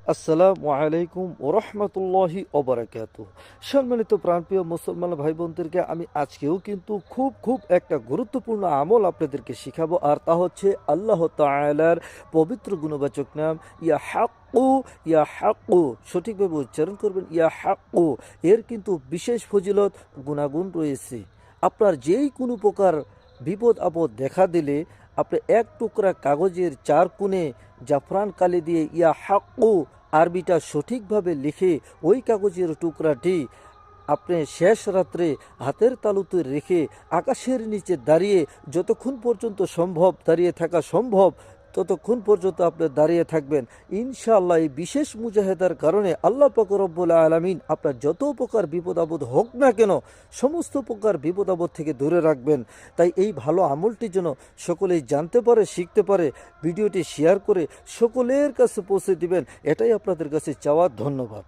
আসসালামু আলাইকুম ওরহমতুল্লাহি ওবারাকাতুহ। সম্মানিত প্রাণপ্রিয় মুসলমান ভাই বোনদেরকে আমি আজকেও কিন্তু খুব একটা গুরুত্বপূর্ণ আমল আপনাদেরকে শিখাবো, আর তা হচ্ছে আল্লাহ তাআলার পবিত্র গুণবাচক নাম ইয়া হাক্কু। ইয়া হাক্কু সঠিকভাবে উচ্চারণ করবেন, ইয়া হাক্কু। এর কিন্তু বিশেষ ফজিলত গুণাগুণ রয়েছে। আপনার যেই কোনো প্রকার বিপদ আপদ দেখা দিলে আপনি এক টুকরা কাগজের চার কোণে জাফরান কালি দিয়ে ইয়া হাক্কু আরবিটা সঠিকভাবে লিখে ওই কাগজের টুকরাটি আপনি শেষ রাত্রে হাতের তালুতে রেখে আকাশের নিচে দাঁড়িয়ে যতক্ষণ পর্যন্ত সম্ভব দাঁড়িয়ে থাকা সম্ভব ততক্ষণ পর্যন্ত আপনি দাঁড়িয়ে থাকবেন। ইনশাআল্লাহ এই বিশেষ মুজাহেদার কারণে আল্লাহ পাক রব্বুল আলামিন আপনার যত প্রকার বিপদ আপদ হোক না কেন সমস্ত প্রকার বিপদ আপদ থেকে দূরে রাখবেন। তাই এই ভালো আমলটি যেন সকলেই জানতে পারে, শিখতে পারে, ভিডিওটি শেয়ার করে সকলের কাছে পৌঁছে দিবেন, এটাই আপনাদের কাছে চাওয়া। ধন্যবাদ।